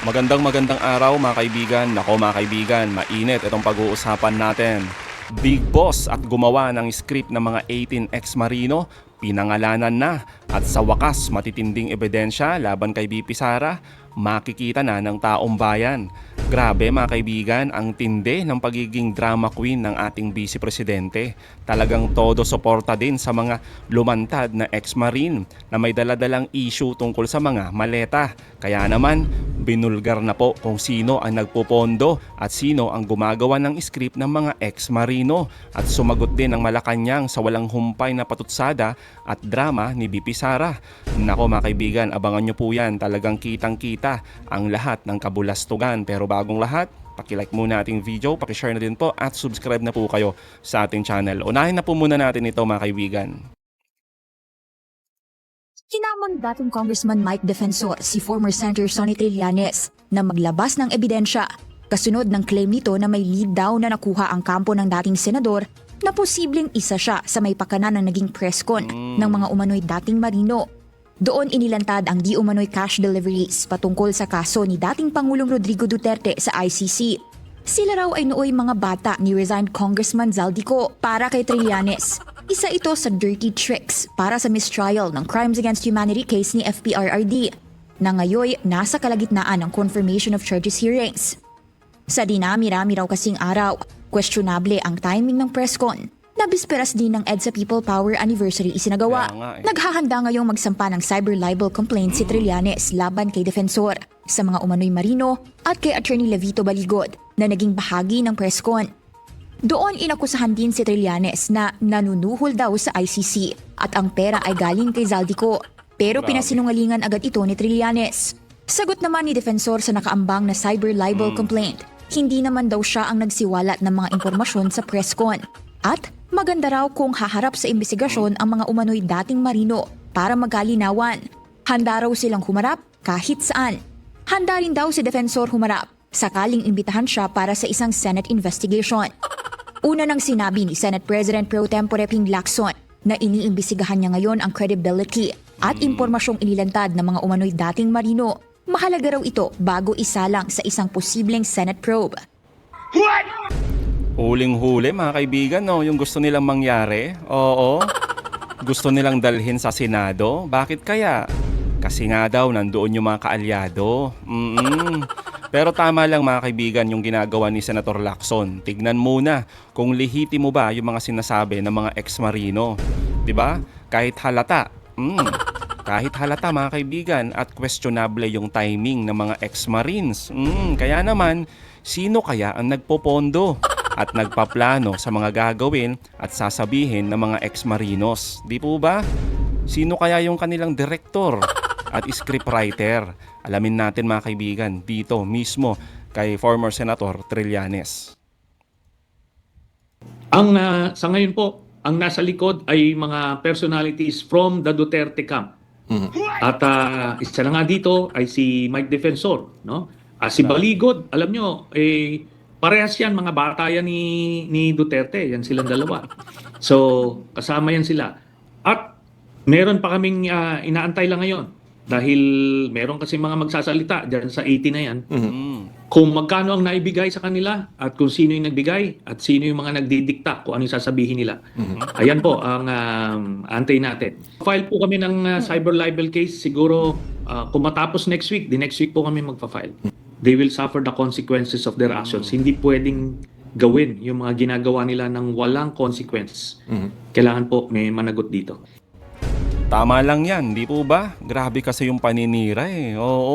Magandang araw mga kaibigan. Nako mga kaibigan, mainit itong pag-uusapan natin. Big Boss at gumawa ng script ng mga 18 ex-marino, pinangalanan na at sa wakas matitinding ebidensya laban kay BP Sara, makikita na ng taong bayan. Grabe mga kaibigan, ang tindi ng pagiging drama queen ng ating Vice Presidente. Talagang todo suporta din sa mga lumantad na ex-marine na may daladalang issue tungkol sa mga maleta. Kaya naman, binulgar na po kung sino ang nagpopondo at sino ang gumagawa ng script ng mga ex-marino. At sumagot din ang Malacanang sa walang humpay na patutsada at drama ni BP Sara. Nako mga kaibigan, abangan nyo po yan. Talagang kitang-kita ang lahat ng kabulastugan. Pero bagong lahat, paki-like muna ating video, paki-share na din po at subscribe na po kayo sa ating channel. Unahin na po muna natin ito mga kaibigan. Kinamang dating Congressman Mike Defensor si former Senator Sonny Trillanes na maglabas ng ebidensya kasunod ng claim nito na may lead daw na nakuha ang kampo ng dating senador na posibleng isa siya sa may pakanan ng naging press con ng mga umano'y dating marino. Doon inilantad ang di umano'y cash deliveries patungkol sa kaso ni dating Pangulong Rodrigo Duterte sa ICC. Sila raw ay nooy mga bata ni resigned Congressman Zaldico para kay Trillanes. Isa ito sa dirty tricks para sa mistrial ng Crimes Against Humanity case ni FPRRD na ngayoy nasa kalagitnaan ng confirmation of charges hearings. Sa dinami-rami raw kasing araw, questionable ang timing ng press con na bisperas din ng EDSA People Power Anniversary isinagawa. Naghahanda ngayong magsampa ng cyber libel complaint si Trillanes laban kay Defensor sa mga umano'y marino at kay Attorney Levito Baligod na naging bahagi ng press con. Doon inakusahan din si Trillanes na nanunuhol daw sa ICC at ang pera ay galing kay Zaldico pero pinasinungalingan agad ito ni Trillanes. Sagot naman ni Defensor sa nakaambang na cyber libel complaint, hindi naman daw siya ang nagsiwalat ng mga impormasyon sa press con at maganda raw kung haharap sa imbestigasyon ang mga umano'y dating marino para magkalinawan. Handa raw silang humarap kahit saan. Handa rin daw si Defensor humarap sakaling imbitahan siya para sa isang Senate investigation. Una nang sinabi ni Senate President Pro Tempore Ping Lacson na iniimbestigahan niya ngayon ang credibility at impormasyong inilantad ng mga umano'y dating marino. Mahalaga raw ito bago isalang sa isang posibleng Senate probe. Huling-huli mga kaibigan, no? Yung gusto nilang mangyari, oo, gusto nilang dalhin sa Senado. Bakit kaya? Kasi nga daw nandoon yung mga kaalyado. Pero tama lang mga kaibigan yung ginagawa ni Senator Lacson. Tignan muna kung lehitimo ba yung mga sinasabi ng mga ex-marino. 'Di ba? Kahit halata. Kahit halata mga kaibigan at questionable yung timing ng mga ex-marines. Kaya naman, sino kaya ang nagpopondo at nagpaplano sa mga gagawin at sasabihin ng mga ex-marinos? Di po ba? Sino kaya yung kanilang direktor at scriptwriter? Alamin natin mga kaibigan dito mismo kay former Senator Trillanes. Sa ngayon po, ang nasa likod ay mga personalities from the Duterte camp. At isa na nga dito ay si Mike Defensor, no? Si Baligod, alam nyo, parehas yan, mga bata yan ni Duterte, yan silang dalawa. So, kasama yan sila. At meron pa kaming inaantay lang ngayon dahil meron kasi mga magsasalita dyan sa 80 na yan. Kung magkano ang naibigay sa kanila at kung sino yung nagbigay at sino yung mga nagdidikta kung ano yung sasabihin nila. Ayan po ang antay natin. File po kami ng cyber libel case siguro kung matapos next week, the next week po kami magpa-file. They will suffer the consequences of their actions. Hindi pwedeng gawin yung mga ginagawa nila ng walang consequence. Kailangan po may managot dito. Tama lang yan, di po ba? Grabe kasi yung paninira eh. Oo.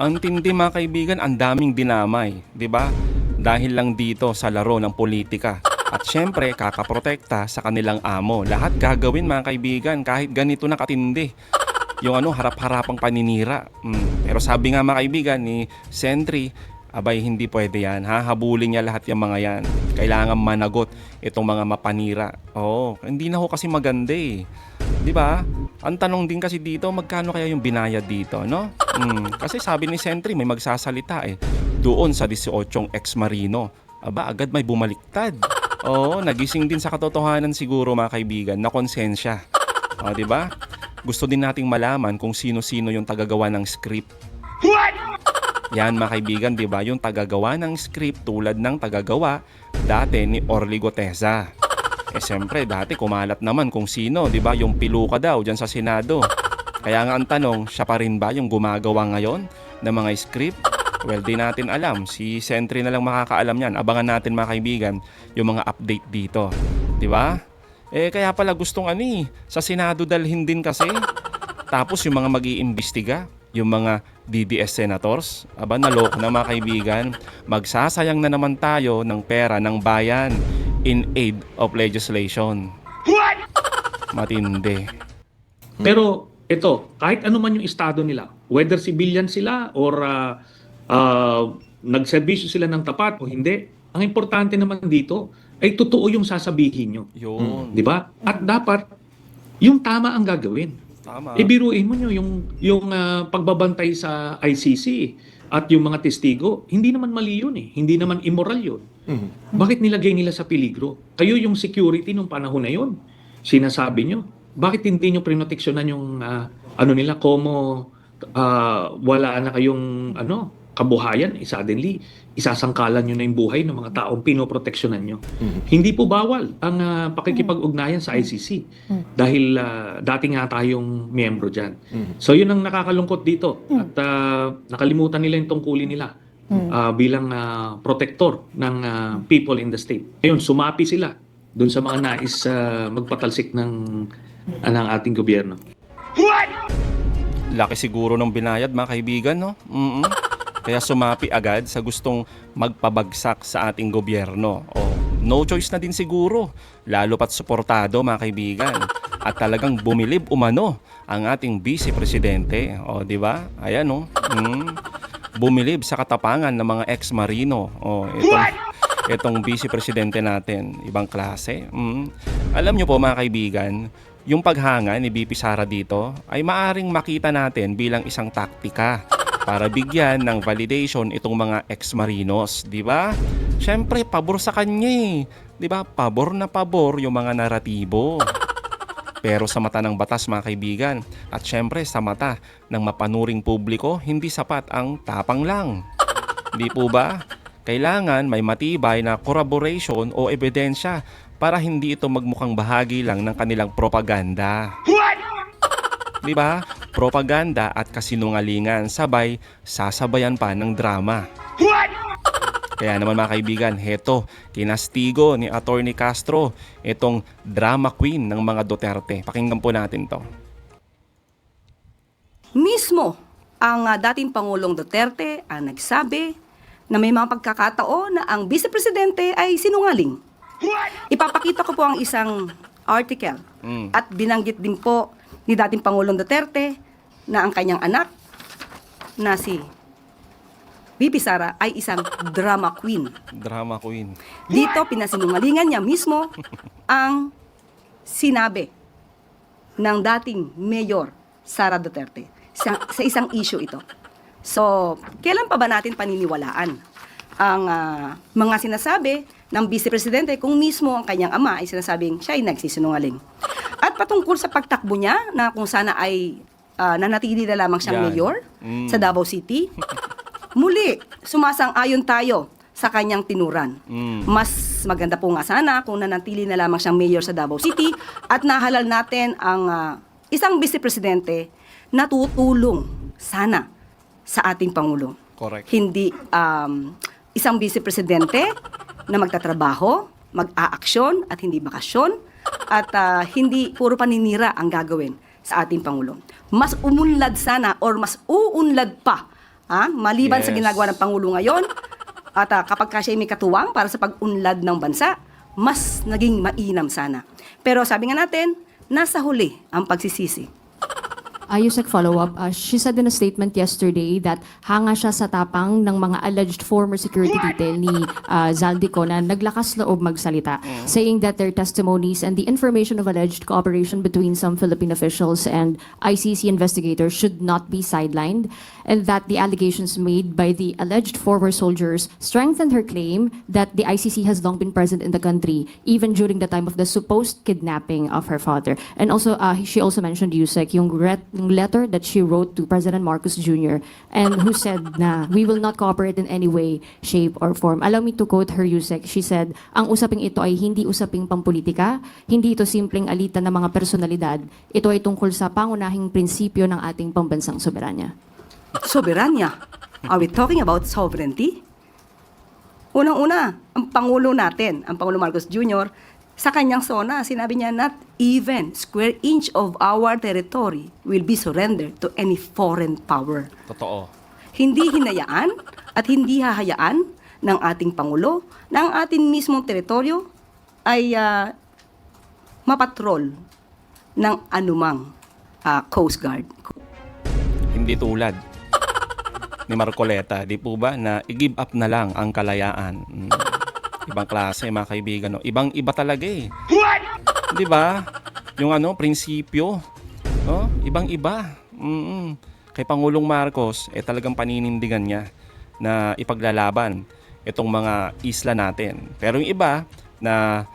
Ang tindi mga kaibigan, ang daming dinamay, di ba? Dahil lang dito sa laro ng politika. At syempre, kakaprotekta sa kanilang amo. Lahat gagawin mga kaibigan, kahit ganito na katindi. Yung harap-harapang paninira. Pero sabi nga mga kaibigan ni Sentry, abay hindi pwede yan. Habulin niya lahat yung mga yan. Kailangan managot itong mga mapanira. Oo, hindi na ho kasi maganda eh. 'Di ba? Ang tanong din kasi dito, magkano kaya yung binayad dito, no? Kasi sabi ni Sentry, may magsasalita eh. Doon sa 18 ex-marino, aba agad may bumaliktad. Oo, nagising din sa katotohanan siguro mga kaibigan na konsensya. O, 'di ba? Gusto din nating malaman kung sino-sino yung tagagawa ng script. Yan mga kaibigan, di ba? Yung tagagawa ng script tulad ng tagagawa dati ni Orly Goteza. Siyempre, dati kumalat naman kung sino, di ba? Yung piluka daw dyan sa Senado. Kaya nga ang tanong, siya pa rin ba yung gumagawa ngayon ng mga script? Well, di natin alam. Si Sentry na lang makakaalam yan. Abangan natin mga kaibigan yung mga update dito. Di ba? Kaya pala gustong sa Senado dalhin din kasi. Tapos yung mga mag-iimbestiga, yung mga DDS senators, naloko na mga kaibigan. Magsasayang na naman tayo ng pera ng bayan in aid of legislation. Matindi. Pero ito, kahit ano man yung estado nila, whether civilian sila or nagserbisyo sila ng tapat o hindi, ang importante naman dito ay totoo yung sasabihin nyo. Yun. Di ba? At dapat, yung tama ang gagawin. Tama. Ibiruin mo nyo yung pagbabantay sa ICC at yung mga testigo, hindi naman mali yun eh. Hindi naman immoral yun. Bakit nilagay nila sa peligro? Kayo yung security nung panahon na yun. Sinasabi nyo, bakit hindi nyo prinoteksyonan yung nila, como wala na kayong kabuhayan, suddenly isasangkalan nyo na yung buhay ng mga taong pinoproteksyonan nyo. Hindi po bawal ang pakikipag-ugnayan sa ICC dahil dati nga tayong miyembro dyan. So yun ang nakakalungkot dito at nakalimutan nila yung tungkulin nila bilang protector ng people in the state. Ngayon, sumapi sila dun sa mga nais magpatalsik ng ating gobyerno. Laki siguro ng binayad mga kaibigan, no? Kaya sumapi agad sa gustong magpabagsak sa ating gobyerno. No choice na din siguro, lalo pat suportado mga kaibigan. At talagang bumilib umano ang ating Vice Presidente. Di ba? Ayan, no? Bumilib sa katapangan ng mga ex-marino. Itong Vice Presidente natin, ibang klase. Alam nyo po mga kaibigan, yung paghanga ni VP Sara dito ay maaring makita natin bilang isang taktika para bigyan ng validation itong mga ex-marinos, di ba? Siyempre, pabor sa kanya eh. Di ba? Pabor na pabor yung mga naratibo. Pero sa mata ng batas mga kaibigan, at siyempre sa mata ng mapanuring publiko, hindi sapat ang tapang lang. Di po ba? Kailangan may matibay na corroboration o ebidensya para hindi ito magmukhang bahagi lang ng kanilang propaganda. Di ba? Propaganda at kasinungalingan sabay sasabayan pa ng drama. Kaya naman mga kaibigan, heto, kinastigo ni Attorney Castro itong drama queen ng mga Duterte. Pakinggan po natin to. Mismo ang dating Pangulong Duterte ang nagsabi na may mga pagkakataon na ang Vice Presidente ay sinungaling. Ipapakita ko po ang isang article at binanggit din po ni dating Pangulong Duterte na ang kanyang anak na si VP Sara ay isang drama queen. Drama queen. Dito pinasinungalingan niya mismo ang sinabi ng dating Mayor Sara Duterte sa isang issue ito. So, kailan pa ba natin paniniwalaan ang mga sinasabi ng Vice Presidente kung mismo ang kanyang ama ay sinasabing siya ay nagsisinungaling? At patungkol sa pagtakbo niya na kung sana ay nanatili na lamang siyang mayor sa Davao City, muli, sumasang-ayon tayo sa kanyang tinuran. Mas maganda po nga sana kung nanatili na lamang siyang mayor sa Davao City at nahalal natin ang isang Vice Presidente na tutulong sana sa ating Pangulo. Correct. Hindi isang Vice Presidente na magtatrabaho, mag-aaksyon at hindi bakasyon at hindi puro paninira ang gagawin sa ating Pangulo. Mas umunlad sana or mas uunlad pa maliban sa ginagawa ng Pangulo ngayon at kapag siya may katuwang para sa pag-unlad ng bansa, mas naging mainam sana. Pero sabi nga natin, nasa huli ang pagsisisi. Yusek, follow-up. She said in a statement yesterday that hanga siya sa tapang ng mga alleged former security detail ni Zaldico na naglakas loob magsalita, saying that their testimonies and the information of alleged cooperation between some Philippine officials and ICC investigators should not be sidelined, and that the allegations made by the alleged former soldiers strengthened her claim that the ICC has long been present in the country, even during the time of the supposed kidnapping of her father. And also, she also mentioned, Yusek, yung yung letter that she wrote to President Marcos Jr. and who said na we will not cooperate in any way, shape, or form. Allow me to quote her, Yusek. She said, ang usaping ito ay hindi usaping pampolitika, hindi ito simpleng alitan ng mga personalidad. Ito ay tungkol sa pangunahing prinsipyo ng ating pambansang soberanya. Soberanya. Are we talking about sovereignty? Unang-una, ang Pangulo natin, ang Pangulo Marcos Jr., sa kanyang sona, sinabi niya, not even square inch of our territory will be surrendered to any foreign power. Totoo. Hindi hinayaan at hindi hahayaan ng ating Pangulo na ang ating mismong teritoryo ay mapatrol ng anumang Coast Guard. Hindi tulad ni Marcoleta, di po ba, na i-give up na lang ang kalayaan. Ibang klase, mga kaibigan. No? Ibang-iba talaga eh. Di ba? Yung prinsipyo. No? Ibang-iba. Kay Pangulong Marcos, talagang paninindigan niya na ipaglalaban itong mga isla natin. Pero yung iba na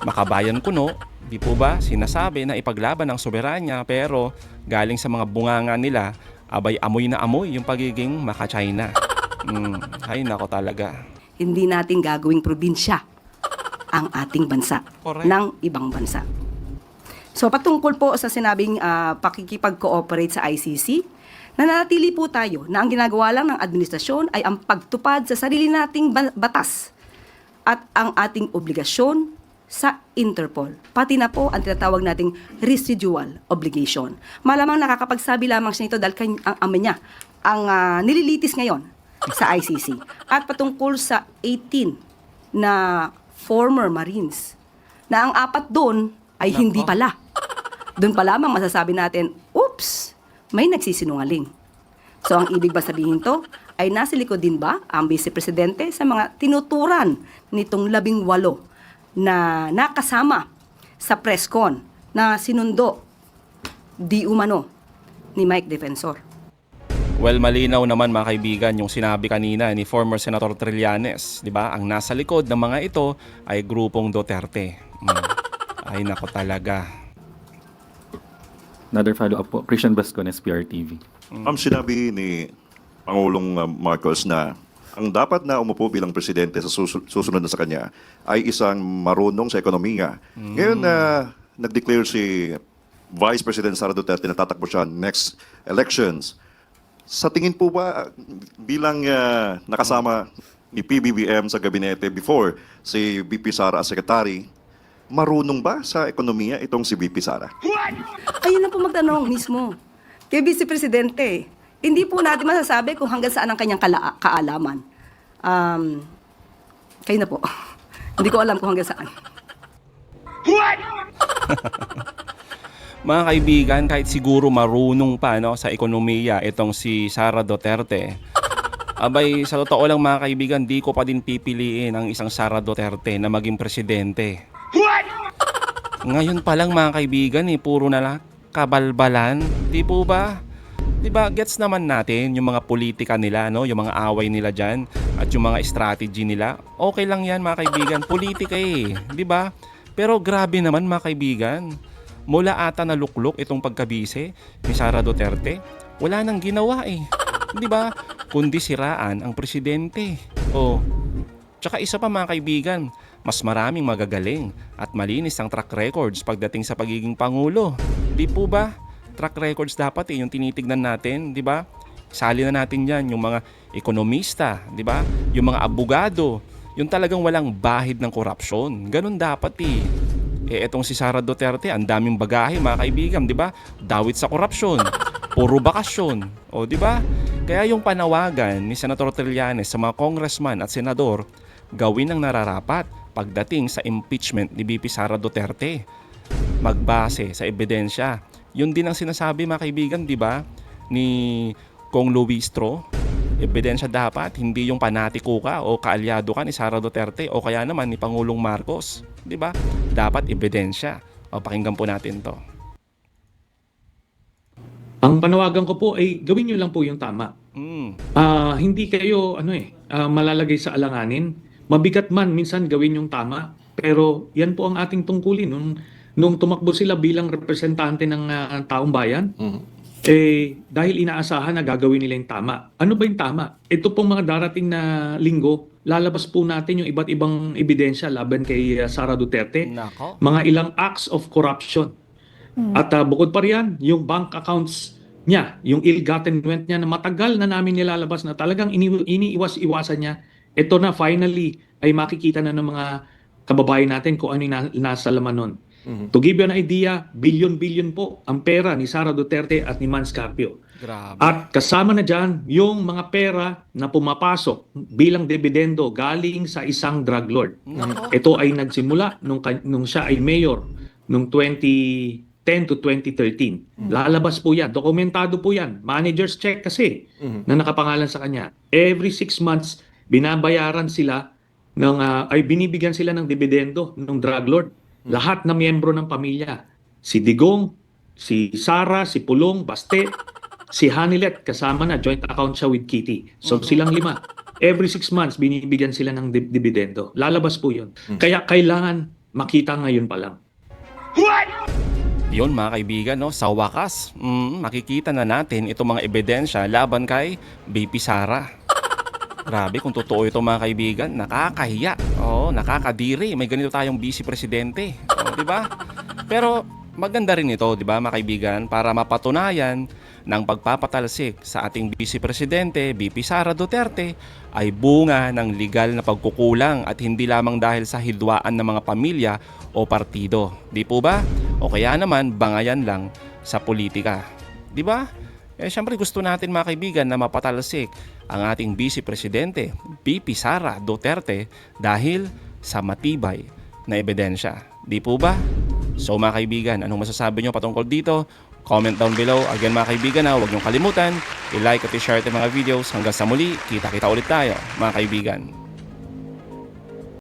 makabayan kuno, di po ba, sinasabi na ipaglaban ang soberanya, pero galing sa mga bunganga nila, abay amoy na amoy yung pagiging maka-China. Ay nako talaga. Hindi natin gagawing probinsya ang ating bansa Correct. ng ibang bansa. So patungkol po sa sinabing pakikipag-cooperate sa ICC, nananatili po tayo na ang ginagawa lang ng administrasyon ay ang pagtupad sa sarili nating batas at ang ating obligasyon sa Interpol. Pati na po ang tinatawag nating residual obligation. Malamang nakakapagsabi lamang siya nito dahil ang ama niya ang nililitis ngayon sa ICC. At patungkol sa 18 na former Marines, na ang 4 doon ay hindi pala. Doon pa lamang masasabi natin, oops, may nagsisinungaling. So ang ibig ba sabihin to, ay nasa likod din ba ang Vice Presidente sa mga tinuturan nitong 18 na nakasama sa presscon na sinundo di umano ni Mike Defensor? Well, malinaw naman mga kaibigan yung sinabi kanina ni former Senator Trillanes, di ba? Ang nasa likod ng mga ito ay grupong Duterte. Ay nako talaga. Another follow-up po, Christian Bascones, PRTV. Sinabi ni Pangulong Marcos na ang dapat na umupo bilang presidente sa susunod na sa kanya ay isang marunong sa ekonomiya. Ngayon nag-declare si Vice President Sara Duterte na tatakbo siya next elections. Sa tingin po ba, bilang nakasama ni PBBM sa gabinete before si VP Sara as secretary, marunong ba sa ekonomiya itong si VP Sara? Ayun na po magtanong mismo. Kay Vice Presidente, hindi po natin masasabi kung hanggang saan ang kanyang kaalaman. Kayo na po. Hindi ko alam kung hanggang saan. Mga kaibigan, kahit siguro marunong pa sa ekonomiya itong si Sara Duterte, abay sa totoo lang mga kaibigan, di ko pa din pipiliin ang isang Sara Duterte na maging presidente. Ngayon pa lang mga kaibigan, puro na lang kabalbalan, di po ba? Di ba, gets naman natin yung mga politika nila, no? Yung mga away nila dyan at yung mga strategy nila. Okay lang yan mga kaibigan, politika di ba? Pero grabe naman mga kaibigan, mula ata na luklok itong pagkabise ni Sara Duterte, wala nang ginawa di ba? Kundi siraan ang presidente. Tsaka isa pa mga kaibigan, mas maraming magagaling at malinis ang track records pagdating sa pagiging pangulo. Di po ba? Track records dapat yung tinitignan natin, di ba? Sali na natin yan, yung mga ekonomista, di ba? Yung mga abogado, yung talagang walang bahid ng korupsyon. Ganun dapat etong si Sara Duterte, ang daming bagahe mga kaibigan, di ba? Dawit sa korupsyon, puro bakasyon, di ba? Kaya yung panawagan ni Senator Trillanes sa mga congressman at senador, gawin ang nararapat pagdating sa impeachment ni VP Sara Duterte. Magbase sa ebidensya. Yun din ang sinasabi mga kaibigan, di ba? Ni Kong Luistro, ebidensya dapat, hindi yung panatiko ka o kaalyado ka ni Sara Duterte o kaya naman ni Pangulong Marcos. Di ba? Dapat ebidensya. Pakinggan po natin to. Ang panawagan ko po ay gawin nyo lang po yung tama. Hindi kayo malalagay sa alanganin. Mabigat man minsan gawin yung tama, pero yan po ang ating tungkulin. Nung nung tumakbo sila bilang representante ng taong bayan, dahil inaasahan na gagawin nila yung tama. Ano ba yung tama? Ito pong mga darating na linggo, lalabas po natin yung iba't ibang ebidensya laban kay Sara Duterte. Nako. Mga ilang acts of corruption. At bukod pa riyan, yung bank accounts niya, yung ill-gotten wealth niya na matagal na namin nilalabas na talagang iniiwas-iwasan niya. Ito na finally ay makikita na ng mga kababayan natin kung ano yung nasa laman nun. To give you an idea, bilyon-bilyon po ang pera ni Sara Duterte at ni Mans Carpio. Grabe. At kasama na dyan yung mga pera na pumapasok bilang dividendo galing sa isang drug lord. Ito ay nagsimula nung siya ay mayor nung 2010 to 2013. Lalabas po yan. Dokumentado po yan. Manager's check kasi na nakapangalan sa kanya. Every 6 months, binabayaran sila ay binibigyan sila ng dividendo ng drug lord. Lahat na miyembro ng pamilya. Si Digong, si Sara, si Pulong, Baste, si Hanilet, kasama na, joint account siya with Kitty. So silang 5. Every 6 months, binibigyan sila ng dividendo. Lalabas po yun. Kaya kailangan makita ngayon pa lang. Yun mga kaibigan, no? Sa wakas, makikita na natin itong mga ebidensya laban kay BP Sara. Grabe kung totoo ito mga kaibigan, nakakahiya. Oo, nakakadiri. May ganito tayong vice presidente. Oo, di ba? Pero maganda rin ito, di ba mga kaibigan, para mapatunayan ng pagpapatalsik sa ating vice presidente, BP Sara Duterte, ay bunga ng legal na pagkukulang at hindi lamang dahil sa hidwaan ng mga pamilya o partido. Di po ba? O kaya naman bangayan lang sa politika. Di ba? Siyempre gusto natin mga kaibigan na mapatalsik ang ating vice presidente, BP Sara Duterte, dahil sa matibay na ebidensya. Di po ba? So mga kaibigan, anong masasabi nyo patungkol dito? Comment down below. Again mga kaibigan, huwag niyong kalimutan, i-like at i-share ang mga videos. Hanggang sa muli, kita-kita ulit tayo mga kaibigan.